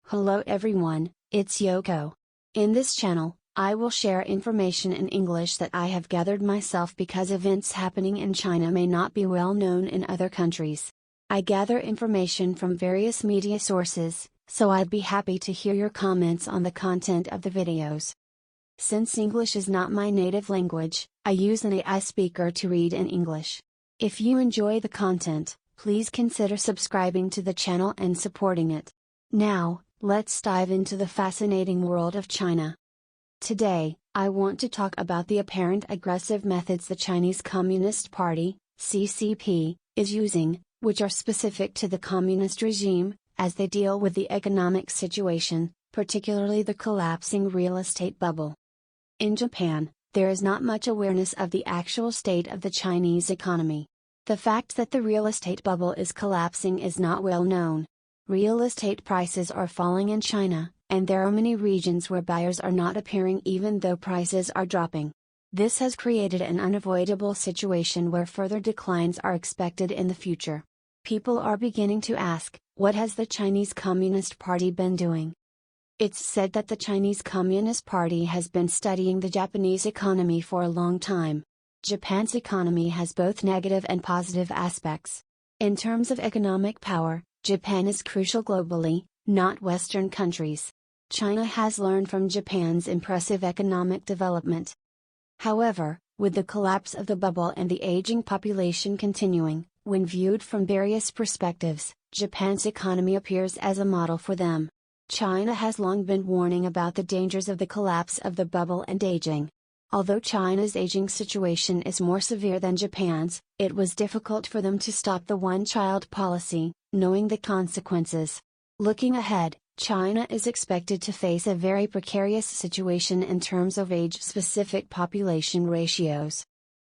Hello everyone, it's Yoko. In this channel, I will share information in English that I have gathered myself because events happening in China may not be well known in other countries. I gather information from various media sources, so I'd be happy to hear your comments on the content of the videos. Since English is not my native language, I use an AI speaker to read in English. If you enjoy the content, please consider subscribing to the channel and supporting it. Now, let's dive into the fascinating world of China. Today, I want to talk about the apparent aggressive methods the Chinese Communist Party, CCP, is using, which are specific to the communist regime, as they deal with the economic situation, particularly the collapsing real estate bubble. In Japan, there is not much awareness of the actual state of the Chinese economy. The fact that the real estate bubble is collapsing is not well known. Real estate prices are falling in China, and there are many regions where buyers are not appearing even though prices are dropping. This has created an unavoidable situation where further declines are expected in the future. People are beginning to ask, what has the Chinese Communist Party been doing? It's said that the Chinese Communist Party has been studying the Japanese economy for a long time. Japan's economy has both negative and positive aspects. In terms of economic power, Japan is crucial globally, not Western countries. China has learned from Japan's impressive economic development. However, with the collapse of the bubble and the aging population continuing, when viewed from various perspectives, Japan's economy appears as a model for them. China has long been warning about the dangers of the collapse of the bubble and aging. Although China's aging situation is more severe than Japan's, it was difficult for them to stop the one-child policy, knowing the consequences. Looking ahead, China is expected to face a very precarious situation in terms of age-specific population ratios.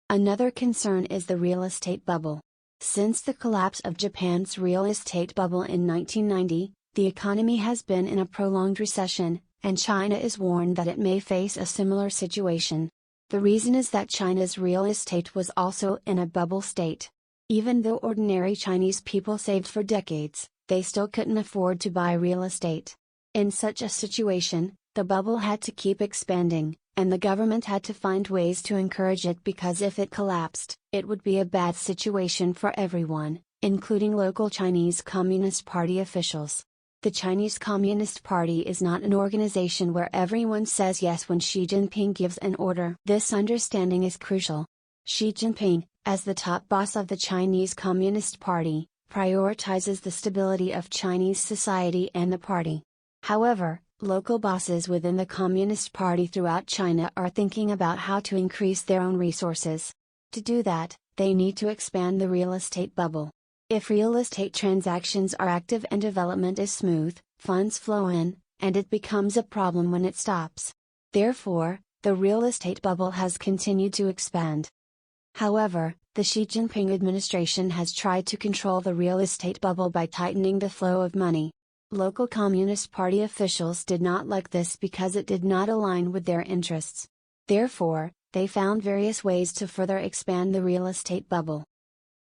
Another concern is the real estate bubble. Since the collapse of Japan's real estate bubble in 1990, the economy has been in a prolonged recession, and China is warned that it may face a similar situation. The reason is that China's real estate was also in a bubble state. Even though ordinary Chinese people saved for decades, they still couldn't afford to buy real estate. In such a situation, the bubble had to keep expanding, and the government had to find ways to encourage it because if it collapsed, it would be a bad situation for everyone, including local Chinese Communist Party officials. The Chinese Communist Party is not an organization where everyone says yes when Xi Jinping gives an order. This understanding is crucial. Xi Jinping, as the top boss of the Chinese Communist Party, prioritizes the stability of Chinese society and the party. However, local bosses within the Communist Party throughout China are thinking about how to increase their own resources. To do that, they need to expand the real estate bubble. If real estate transactions are active and development is smooth, funds flow in, and it becomes a problem when it stops. Therefore, the real estate bubble has continued to expand. However, the Xi Jinping administration has tried to control the real estate bubble by tightening the flow of money. Local Communist Party officials did not like this because it did not align with their interests. Therefore, they found various ways to further expand the real estate bubble.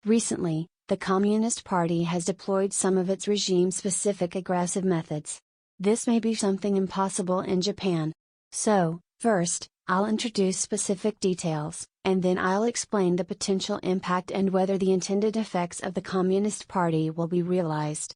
Recently, the Communist Party has deployed some of its regime-specific aggressive methods. This may be something impossible in Japan. So, first, I'll introduce specific details, and then I'll explain the potential impact and whether the intended effects of the Communist Party will be realized.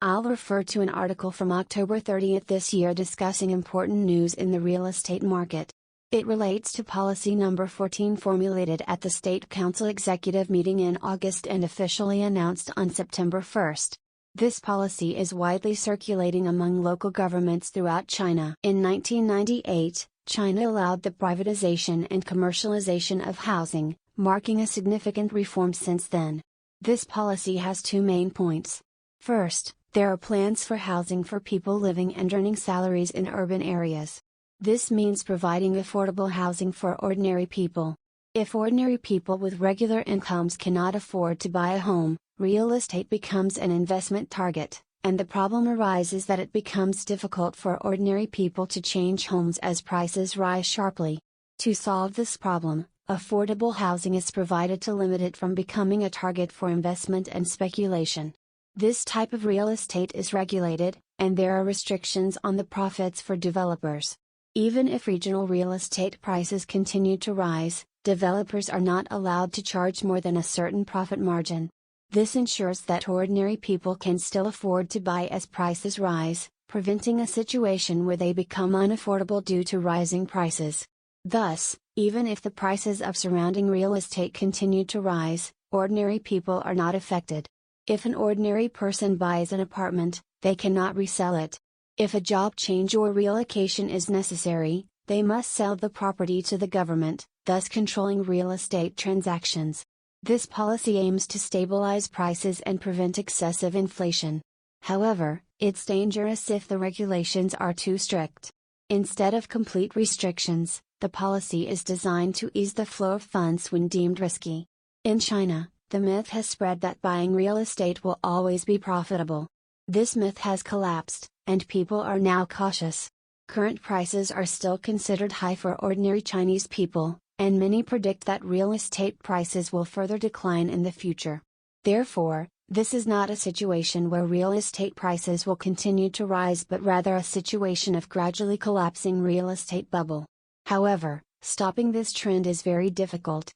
I'll refer to an article from October 30th this year discussing important news in the real estate market. It relates to policy number 14 formulated at the State Council Executive Meeting in August and officially announced on September 1st. This policy is widely circulating among local governments throughout China. In 1998, China allowed the privatization and commercialization of housing, marking a significant reform since then. This policy has two main points. First, there are plans for housing for people living and earning salaries in urban areas. This means providing affordable housing for ordinary people. If ordinary people with regular incomes cannot afford to buy a home, real estate becomes an investment target, and the problem arises that it becomes difficult for ordinary people to change homes as prices rise sharply. To solve this problem, affordable housing is provided to limit it from becoming a target for investment and speculation. This type of real estate is regulated, and there are restrictions on the profits for developers. Even if regional real estate prices continue to rise, developers are not allowed to charge more than a certain profit margin. This ensures that ordinary people can still afford to buy as prices rise, preventing a situation where they become unaffordable due to rising prices. Thus, even if the prices of surrounding real estate continue to rise, ordinary people are not affected. If an ordinary person buys an apartment, they cannot resell it. If a job change or relocation is necessary, they must sell the property to the government, thus controlling real estate transactions. This policy aims to stabilize prices and prevent excessive inflation. However, it's dangerous if the regulations are too strict. Instead of complete restrictions, the policy is designed to ease the flow of funds when deemed risky. In China, the myth has spread that buying real estate will always be profitable. This myth has collapsed, and people are now cautious. Current prices are still considered high for ordinary Chinese people, and many predict that real estate prices will further decline in the future. Therefore, this is not a situation where real estate prices will continue to rise but rather a situation of gradually collapsing real estate bubble. However, stopping this trend is very difficult.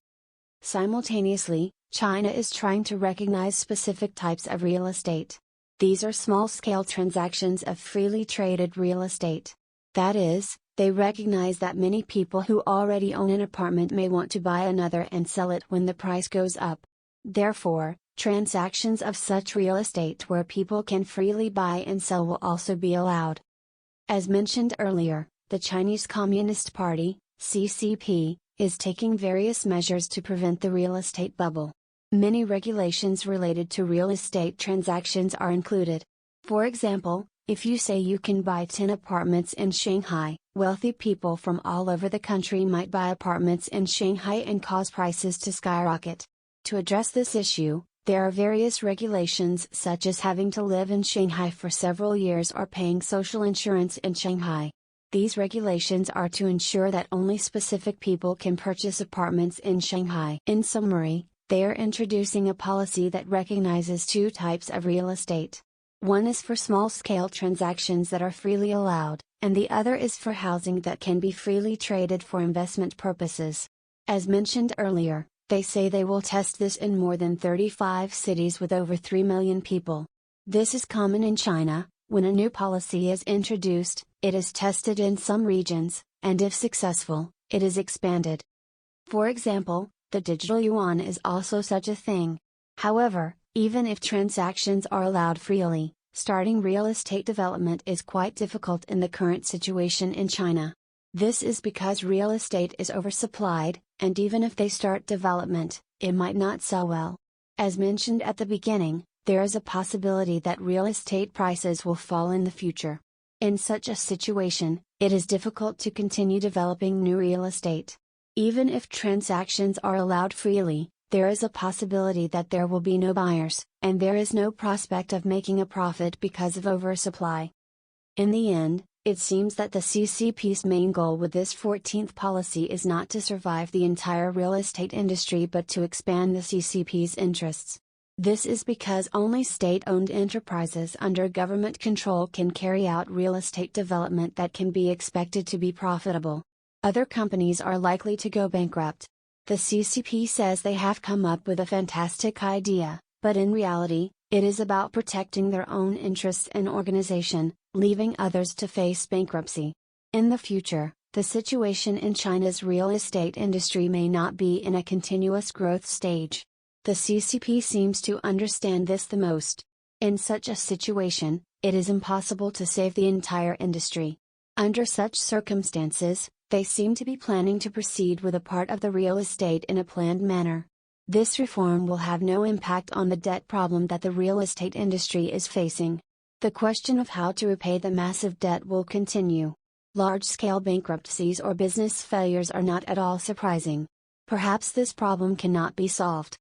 Simultaneously, China is trying to recognize specific types of real estate. These are small-scale transactions of freely traded real estate. That is, they recognize that many people who already own an apartment may want to buy another and sell it when the price goes up. Therefore, transactions of such real estate where people can freely buy and sell will also be allowed. As mentioned earlier, the Chinese Communist Party, CCP, is taking various measures to prevent the real estate bubble. Many regulations related to real estate transactions are included. For example, if you say you can buy 10 apartments in Shanghai, wealthy people from all over the country might buy apartments in Shanghai and cause prices to skyrocket. To address this issue, there are various regulations such as having to live in Shanghai for several years or paying social insurance in Shanghai. These regulations are to ensure that only specific people can purchase apartments in Shanghai. In summary, they are introducing a policy that recognizes two types of real estate. One is for small-scale transactions that are freely allowed, and the other is for housing that can be freely traded for investment purposes. As mentioned earlier, they say they will test this in more than 35 cities with over 3 million people. This is common in China. When a new policy is introduced, it is tested in some regions, and if successful, it is expanded. For example, the digital yuan is also such a thing. However, even if transactions are allowed freely, starting real estate development is quite difficult in the current situation in China. This is because real estate is oversupplied, and even if they start development, it might not sell well. As mentioned at the beginning, there is a possibility that real estate prices will fall in the future. In such a situation, it is difficult to continue developing new real estate. Even if transactions are allowed freely, there is a possibility that there will be no buyers, and there is no prospect of making a profit because of oversupply. In the end, it seems that the CCP's main goal with this 14th policy is not to survive the entire real estate industry but to expand the CCP's interests. This is because only state-owned enterprises under government control can carry out real estate development that can be expected to be profitable. Other companies are likely to go bankrupt. The CCP says they have come up with a fantastic idea, but in reality, it is about protecting their own interests and organization, leaving others to face bankruptcy. In the future, the situation in China's real estate industry may not be in a continuous growth stage. The CCP seems to understand this the most. In such a situation, it is impossible to save the entire industry. Under such circumstances, they seem to be planning to proceed with a part of the real estate in a planned manner. This reform will have no impact on the debt problem that the real estate industry is facing. The question of how to repay the massive debt will continue. Large-scale bankruptcies or business failures are not at all surprising. Perhaps this problem cannot be solved.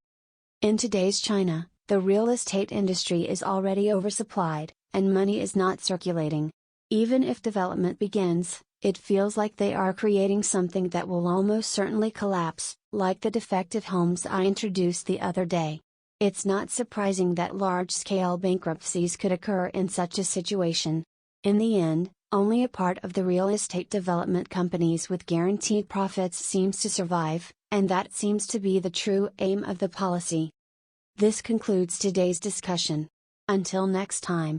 In today's China, the real estate industry is already oversupplied, and money is not circulating. Even if development begins, it feels like they are creating something that will almost certainly collapse, like the defective homes I introduced the other day. It's not surprising that large-scale bankruptcies could occur in such a situation. In the end, only a part of the real estate development companies with guaranteed profits seems to survive, and that seems to be the true aim of the policy. This concludes today's discussion. Until next time.